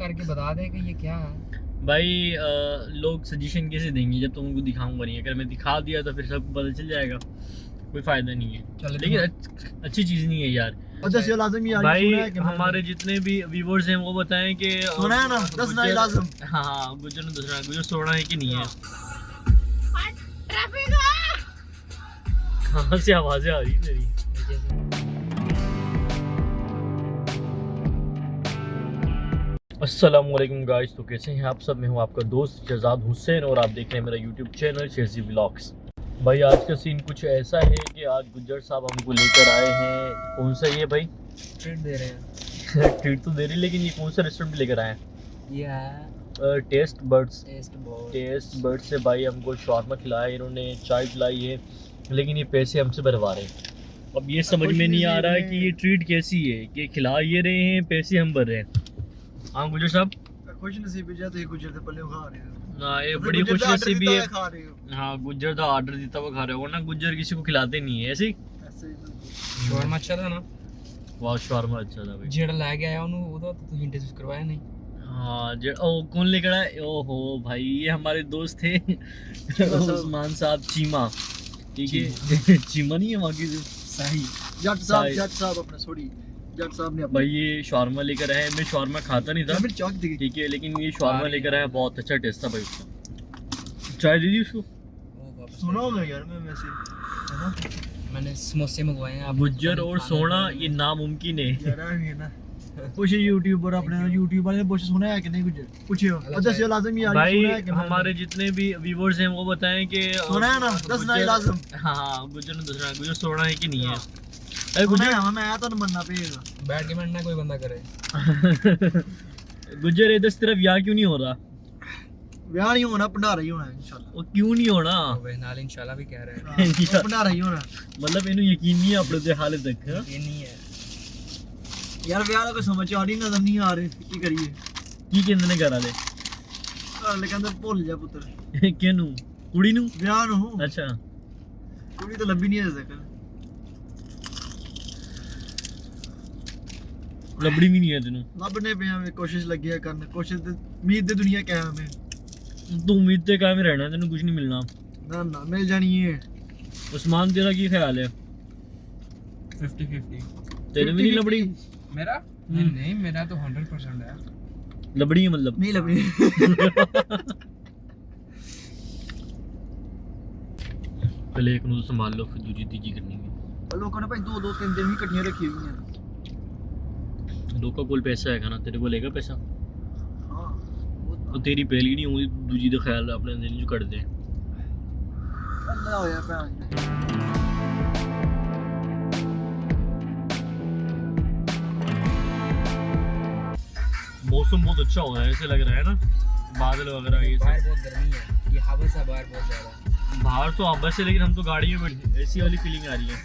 करके बता दे कि ये क्या है भाई। लोग सजेशन कैसे देंगे जब तुम उनको दिखाऊंगा नहीं। अगर मैं दिखा दिया तो फिर सबको पता चल जाएगा, कोई फायदा नहीं है। लेकिन अच्छी चीज नहीं है यार। दस लाजम यार, भाई हमारे जितने भी व्यूवर्स हैं वो बताएं कि सुना है ना, दस नहीं लाजम। हाँ गुज्जर ने दसना, गुज्जर सोना है कि नहीं है। कहाँ से आवाजें आ रही है तेरी? अस्सलाम वालेकुम गाइस, तो कैसे हैं आप सब? मैं हूं आपका दोस्त शहजाद हुसैन और आप देख रहे हैं मेरा यूट्यूब चैनल शेरजी व्लॉग्स। भाई आज का सीन कुछ ऐसा है कि आज गुज्जर साहब हमको लेकर आए हैं। कौन सा ये भाई? ट्रीट दे रहे हैं। ट्रीट तो दे रही, लेकिन ये कौन सा रेस्टोरेंट लेकर आए हैं? ये है टेस्ट बर्ड्स। टेस्ट बर्ड से भाई हमको शॉर्मा खिलाया, इन्होंने चाय पिलाई है, लेकिन ये पैसे हमसे भरवा रहे हैं। अब ये समझ में नहीं आ रहा है कि ये ट्रीट कैसी है कि खिला ये रहे हैं, पैसे हम भर रहे हैं। हाँ गुज्जर साहब, खुश नसीबी जा तो गुज्जर दे पल्ले खा रहे हो ना, ये बड़ी खुश नसीबी है। खा रहे हो। हाँ गुज्जर का ऑर्डर देता हुआ खा रहे हो, वरना गुज्जर किसी को खिलाते नहीं है ऐसे ही। शॉर्मा अच्छा था ना? वाह शॉर्मा अच्छा था भाई। जेड़ा ला के आया उन्होंने वो तो तुझे टेस्ट करवाया नहीं। हाँ ओ कौन लेकर आया? ओहो भाई ये हमारे दोस्त थे उस्मान साहब चीमा, ठीक है। चीमा नहीं है वहाँ की सही जट साहब अपने सॉरी जट साहब ने भाई ये शॉर्मा लेकर आए। मैं शॉर्मा खाता नहीं था, ठीक है, लेकिन ये शॉर्मा लेकर आया, बहुत अच्छा टेस्ट था भाई उसका। चाय दे दी उसको। सुना होगा यार, मैं वैसे मैंने समोसे मंगवाए हैं। गुज्जर और सोना ये नामुमकिन है यार। ये ना पूछे यूट्यूबर अपने यूट्यूब वाले ने पूछे सुना है कि नहीं गुज्जर? पूछियो दस लाजम यार, भाई सुना है कि हमारे जितने भी व्यूअर्स हैं वो बताएं कि सुना है ना, दस नहीं लाजम। हाँ गुज्जर ने दसना, गुज्जर सोना है कि नहीं है? अरे गुज्जर हमें आया तो मरना पड़ेगा, बैठ के मरना कोई बंदा करे। गुज्जर इधर तेरा ब्याह क्यों नहीं हो रहा? ब्याह नहीं होना, भंडारा ही होना है इंशाल्लाह। वो क्यों नहीं होना? वे नाल इंशाल्लाह भी कह रहे हैं। भंडारा ही होना। मतलब इन्हें यकीन नहीं है अपने ते हाले तक। ये नहीं है यार ब्याह का कोई समझ आ रही नजर नहीं आ रही, की करिए? की कहंदे ने घर वाले? घर वाले कहंदे भुल जा पुत्र। किनू? कुड़ी नू? ब्याह नू। अच्छा कुड़ी तो लभी नहीं अजे तक। लबड़ी भी नहीं है तेनू? लभने पे हमें कोशिश लगी है करने, कोशिश उम्मीद दी दुनिया क्या है हमें। तू उम्मीद ते कायम रहना, तेनू कुछ नहीं मिलना। ना ना मिल जानी है। उस्मान तेरा की ख्याल है? 50-50 तेरे भी नहीं लबड़ी? मेरा नहीं, मेरा तो 100% है। लबड़ी है मतलब? नहीं लबड़ी। पहले एक नू संभाल लो, फिर दूजी तीजी करनी है। लोगों ने भाई 2-2 3 दिन भी कटियां रखी हुई हैं। लोग का कोल पैसा है ना, तेरे को लेगा पैसा? हां तो तेरी पहली नहीं होगी, दूजी तो ख्याल अपने दिन जो कर दे। अल्लाह होया भैन। मौसम बहुत अच्छा हो रहा है, ऐसे लग रहा है ना, बादल वगैरह ये बाहर सब। बहुत गर्मी है, ये हवा सा बाहर बहुत ज्यादा। बाहर तो आप से, लेकिन हम तो गाड़ी में बैठे, ऐसी वाली फीलिंग आ रही है।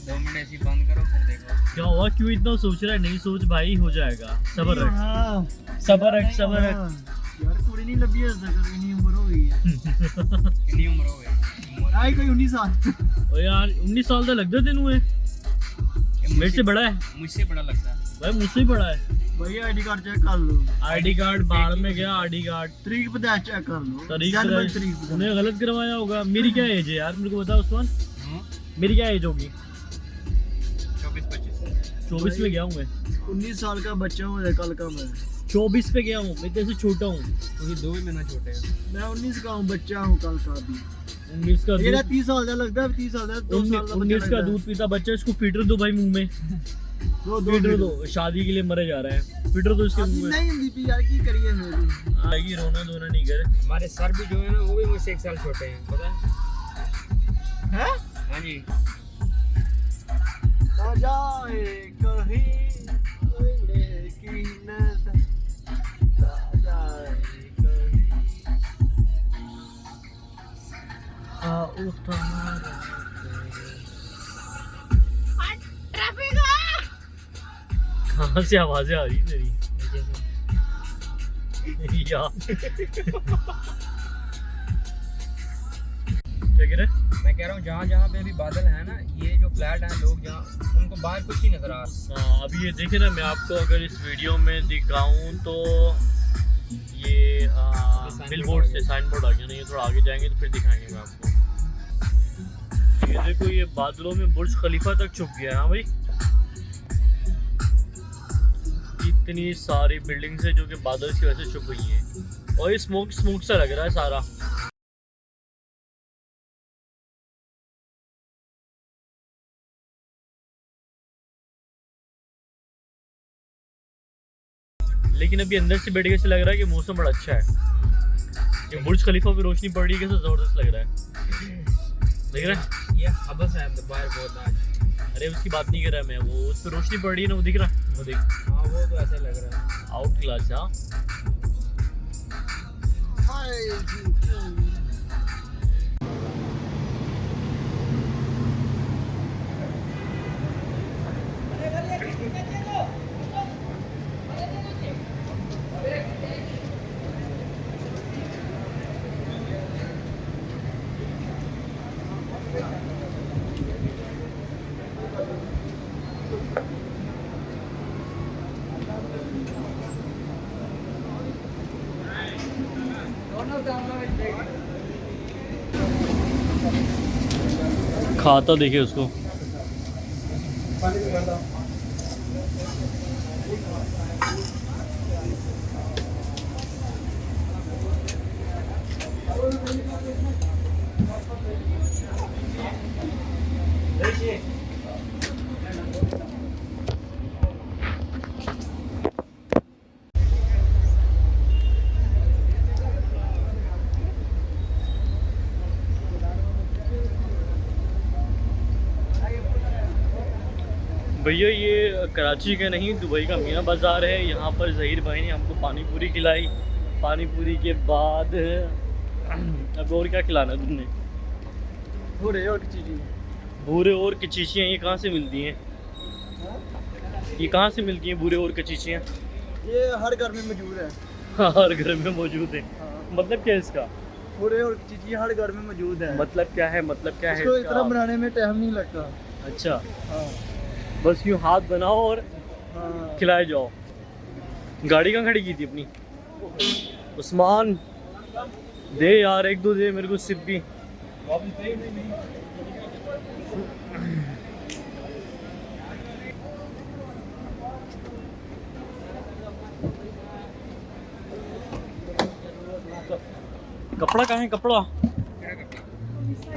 2 मिनट ऐसी बंद करो फिर देखो क्या हुआ? क्यों इतना सोच रहा है? नहीं सोच भाई, हो जाएगा। सबर रख, सबर रख, सबर रख। यार कुड़ी नहीं लभी है तक, इतनी उम्र हो गई है। कितनी उम्र हो गई? आई कोई 19 साल। ओ यार 19 साल का लगता तेनू है? मेरे से बड़ा है। मुझसे बड़ा लगता है भाई, मुझसे ही बड़ा है भाई आईडी कार्ड चेक कर लो। आईडी कार्ड बाहर में गया, आईडी कार्ड तारीख बता चेक कर लो। तारीख तारीख उन्हें गलत करवाया होगा। मेरी क्या एज है यार, मेरे को बता उस्मान, मेरी क्या एज होगी? 24 में गया हूँ मैं। 19 साल का बच्चा हूँ कल का मैं। 24 पे गया हूँ मैं, तेरे से छोटा हूँ। क्योंकि 2 ही महीना छोटे हैं। मैं 19 का हूँ, बच्चा हूँ कल का भी। 19 का ये दूध, 30 साल का लगता है, 30 साल का 2 साल का 19 का दूध पीता बच्चा, इसको फीटर दो भाई मुंह में। फीटर दो, शादी के लिए मरे जा रहा है, फीटर दो इसके मुंह में। नहीं दीपी यार की करिए फिर। आएगी रोना धोना नहीं कर। हमारे सर भी जो है ना वो भी मुझसे 1 साल छोटे हैं, पता है? हैं? हाँ जी। ना जाए कहीं कोई लेकी नजर, ना जाए कहीं आओ तुम्हारा। कहाँ से आवाजें आ रही है तेरी? यार क्या कह रहे हैं? मैं कह रहा हूँ जहाँ जहाँ पे भी बादल है ना, ये जो फ्लैट हैं, लोग जहाँ उनको बाहर कुछ नहीं नजर आ रहा। हाँ, अभी ये देखे ना, मैं आपको अगर इस वीडियो में दिखाऊं तो ये बिल बोर्ड से साइन बोर्ड आ गया ना, ये थोड़ा आगे जाएंगे तो फिर दिखाएंगे मैं आपको। ये देखो, ये बादलों में बुर्ज खलीफा तक छुप गया है। हाँ भाई, इतनी सारी बिल्डिंग्स है जो कि बादल की वजह से छुप गई हैं, और ये स्मोक स्मोक सा लग रहा है सारा। लेकिन अभी अंदर से बैठ के ऐसे लग रहा है कि मौसम बड़ा अच्छा है। ये बुर्ज खलीफा पे रोशनी पड़ रही है, कैसे जबरदस्त लग रहा है, देख रहे हैं? ये हबस है बाहर बहुत आज। अरे उसकी बात नहीं कर रहा मैं, वो उस पर रोशनी पड़ रही है ना, वो दिख रहा है, वो देख। हाँ वो तो ऐसे लग रहा है। Out class. हाँ, खाता देखिए उसको। भैया ये कराची का नहीं, दुबई का मीना बाज़ार है। यहाँ पर ज़हीर भाई ने हमको पानी पूरी खिलाई। पानी पूरी के बाद अब और क्या खिलाना है तुमने? भूरे और चीज़ी। भूरे और कचीचियाँ ये कहाँ से मिलती हैं? ये कहाँ से मिलती हैं भूरे और कचीचियाँ? ये हर घर में मौजूद है। हर घर में मौजूद है। मतलब क्या है इसका? भूरे और चीज़ी हर घर में मौजूद है। मतलब क्या है? मतलब क्या है इसको इसका? इतना बनाने में टाइम नहीं लगता। अच्छा, हाँ बस यूँ हाथ बनाओ और हाँ। खिलाए जाओ। गाड़ी कहाँ खड़ी की थी अपनी? उस्मान दे यार, एक दो दे मेरे को सिप भी। कपड़ा कहाँ है? कपड़ा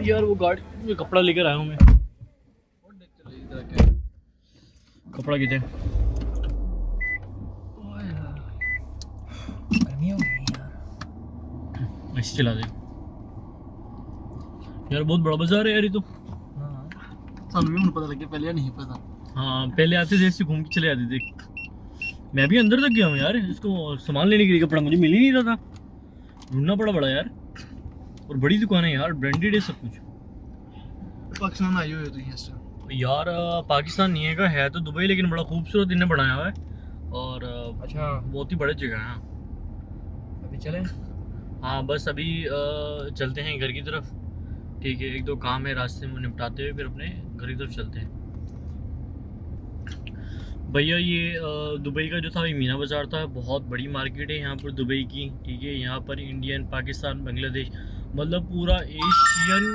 यार, वो गाड़ी में कपड़ा लेकर आया हूँ मैं। कपड़ा कितने? ऐसे चला दे यार, बहुत बड़ा बाजार है यार ये तो। सानू भी पता लगे, पहले नहीं पता। हाँ, पहले आते थे ऐसे घूम के चले आते थे। मैं भी अंदर तक गया हूँ यार, इसको सामान लेने के लिए। कपड़ा मुझे मिल ही नहीं रहा था, ढूंढना पड़ा बड़ा यार। और बड़ी दुकान है यार, ब्रांडेड है सब कुछ। पाकिस्तान आई हुई है तो यार पाकिस्तान नहीं है तो दुबई, लेकिन बड़ा खूबसूरत इन्हें बनाया हुआ है। और अच्छा, बहुत ही बड़ी जगह है। अभी चले। हाँ बस अभी चलते हैं घर की तरफ। ठीक है, एक दो काम है रास्ते में निपटाते हुए फिर अपने घर की तरफ चलते हैं। भैया ये दुबई का जो था ये मीना बाज़ार था, बहुत बड़ी मार्केट है यहाँ पर दुबई की। ठीक है, यहाँ पर इंडियन, पाकिस्तान, बांग्लादेश, मतलब पूरा एशियन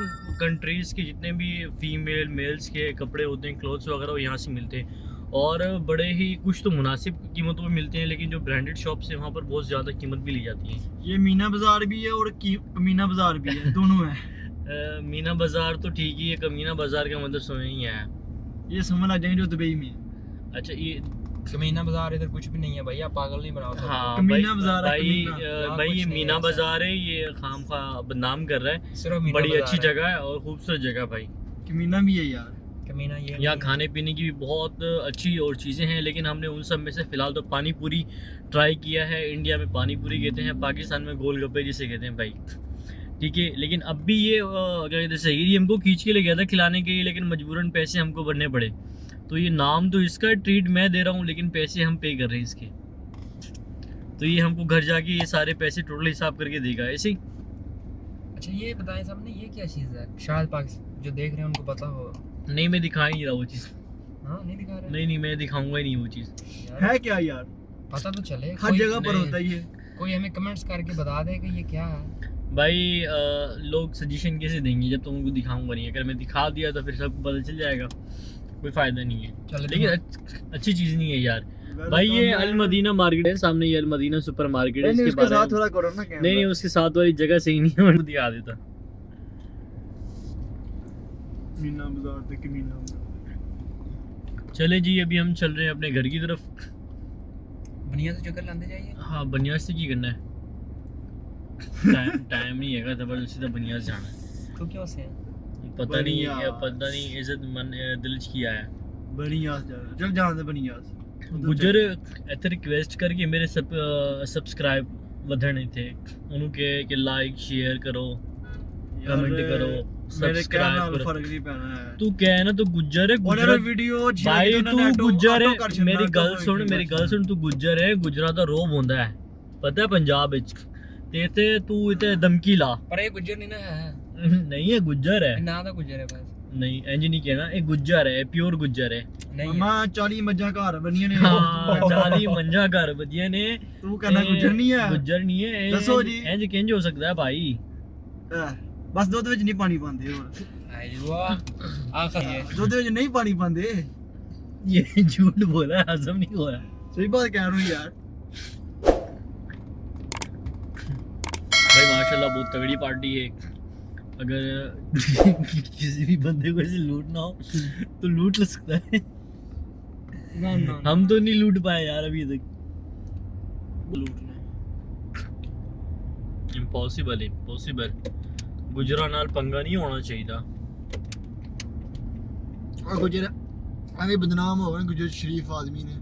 कंट्रीज़ के जितने भी फीमेल मेल्स के कपड़े होते हैं, क्लोथ्स वगैरह, वो यहाँ से मिलते हैं। और बड़े ही कुछ तो मुनासिब कीमतों में मिलते हैं, लेकिन जो ब्रांडेड शॉप्स हैं वहाँ पर बहुत ज़्यादा कीमत भी ली जाती है। ये मीना बाजार भी है और मीना बाजार भी है, दोनों है। मीना बाज़ार तो ठीक ही है, कमीना बाज़ार का मतलब समझ नहीं आया। ये समझ आ जाएंगे जो दुबई में। अच्छा, ये कमीना बाजार इधर कुछ भी नहीं है भैया, पागल नहीं बनाओ सबको। हाँ कमीना बाज़ार है, भाई, कमीना। भाई कुछ ये नहीं मीना है बाज़ार है, ये खाम खा बदनाम कर रहा है। सिर्फ मीना बड़ी बाजार अच्छी है। जगह है और खूबसूरत जगह है भाई। मीना भी है यार। कमीना ये यहाँ खाने पीने की भी बहुत अच्छी और चीज़ें हैं, लेकिन हमने उन सब में से फ़िलहाल तो पानी पूरी ट्राई किया है। इंडिया में पानी पूरी कहते हैं, पाकिस्तान में गोलगप्पे जिसे कहते हैं भाई। ठीक है, लेकिन अब भी ये क्या कहते हैं, सही हमको खींच के ले गया था खिलाने के लिए, लेकिन मजबूरन पैसे हमको भरने पड़े। तो ये नाम तो इसका ट्रीट मैं दे रहा हूँ, लेकिन पैसे हम पे कर रहे हैं इसके। तो ये हमको घर जाके ये सारे पैसे टोटल हिसाब करके देगा ऐसे ही। अच्छा ये बताएं सामने, ये क्या चीज़ है? शायद पाकिस्तान जो देख रहे हैं उनको पता हो। नहीं मैं दिखा ही नहीं रहा वो चीज़। हाँ नहीं दिखा रहे? नहीं मैं दिखाऊंगा ही नहीं वो चीज़। यार, है क्या यार? पता तो चले। हर कोई- जगह पर नहीं, होता है ये। कोई हमें कमेंट्स करके बता दे कि ये क्या है। भाई लोग सजेशन कैसे देंगे जब तुमको दिखाऊंगा नहीं? अगर मैं दिखा दिया तो फिर सबको पता चल जाएगा, कोई फ़ायदा नहीं है। चलो लेकिन अच्छी चीज़ नहीं है यार। भाई ये अल मदीना मार्केट है सामने, ये अल मदीना सुपर मार्केट है। नहीं इसके उसके बारे साथ में थोड़ा करो ना कैमरा। नहीं उसके साथ वाली जगह सही नहीं है, मैं दिखा देता। मीना बाजार तक मीना बाजार। चले जी अभी हम चल रहे हैं अपने घर की तरफ। बनिया से चक्कर लाते जाइए। हाँ बनियास से की करना है? टाइम नहीं है, जबरदस्ती तो बनियास जाना है। तो क्या से पता नहीं बनियास। पता नहीं इज्जत मन दिलच किया है। बनियास जा रहा चल जान दे बनियास। गुजर ਇੱਥੇ ਰਿਕਵੈਸਟ ਕਰਕੇ ਮੇਰੇ ਸਬਸਕ੍ਰਾਈਬ ਵਧਣੇ थे ਉਹਨੂੰ ਕਿ ਲਾਈਕ ਸ਼ੇਅਰ ਕਰੋ, ਕਮੈਂਟ ਕਰੋ, ਮੇਰੇ ਕਹਿਣ ਨਾਲ ਸਬਸਕ੍ਰਾਈਬ ਕਰੋ। ਫਰਕ ਨਹੀਂ ਪੈਣਾ ਹੈ। ਤੂੰ ਕਹਿ ਨਾ ਤੂੰ ਗੁੱਜਰ ਹੈ ਉਹਨਾਂ ਗੁਜਰ ਨੇ ਵੀਡੀਓ ਭਾਈ ਤੂੰ ਗੁੱਜਰ ਹੈ। ਮੇਰੀ ਗੱਲ ਸੁਣ ਤੂੰ ਗੁੱਜਰ ਹੈ, ਗੁਜਰਾਂ ਦਾ ਰੋਬ ਹੁੰਦਾ ਹੈ ਪਤਾ ਹੈ ਪੰਜਾਬ ਵਿੱਚ। ਤੇ ਇੱਥੇ ਤੂੰ ਇੱਥੇ ਦਮਕੀ ਲਾ। पर ये गुज्जर नहीं ना है, ਨਹੀਂ ਇਹ ਗੁੱਜਰ ਹੈ। ना तो गुज्जर है बस। ਨਹੀਂ ਇੰਜ ਨਹੀਂ ਕਹਿਣਾ, ਇਹ ਗੁੱਜਰ ਹੈ, ਪਿਓਰ ਗੁੱਜਰ ਹੈ। नहीं है। ਮਮਾ 40 ਮੱਝਾਂ ਘਰ ਬਣੀਆਂ ਨੇ। ਹਾਂ 40 ਮੰਝਾਂ ਘਰ ਵਧੀਆ ਨੇ। ਤੂੰ ਕਹਿੰਦਾ ਗੁੱਜਰ ਨਹੀਂ ਹੈ। ਗੁੱਜਰ ਨਹੀਂ ਹੈ ਇਹ। ਦੱਸੋ ਜੀ। ਇੰਜ ਕਿੰਜ ਹੋ ਸਕਦਾ ਹੈ ਭਾਈ? ਬਸ ਦੁੱਧ ਵਿੱਚ ਨਹੀਂ ਪਾਣੀ ਪਾਉਂਦੇ ਹੋਰ। अय्वा आखिर ये ਦੁੱਧ ਵਿੱਚ ਨਹੀਂ ਪਾਣੀ ਪਾਉਂਦੇ। ये झूठ बोला, हजम नहीं हो रहा। सही बात कह रहा हूँ यार। भाई माशाल्लाह बहुत तगड़ी पार्टी है। अगर किसी भी बंदे को ऐसे लूटना हो तो लूट ले सकता है। ना ना हम तो नहीं लूट पाए यार अभी तक। इम्पॉसिबल है, इम्पॉसिबल। गुजरा नाल पंगा नहीं होना चाहिए। और गुजर ਐਵੇਂ ਬਦਨਾਮ ਹੋ ਗਏ ਗੁਜਰ ਸ਼ਰੀਫ ਆਦਮੀ ਨੇ।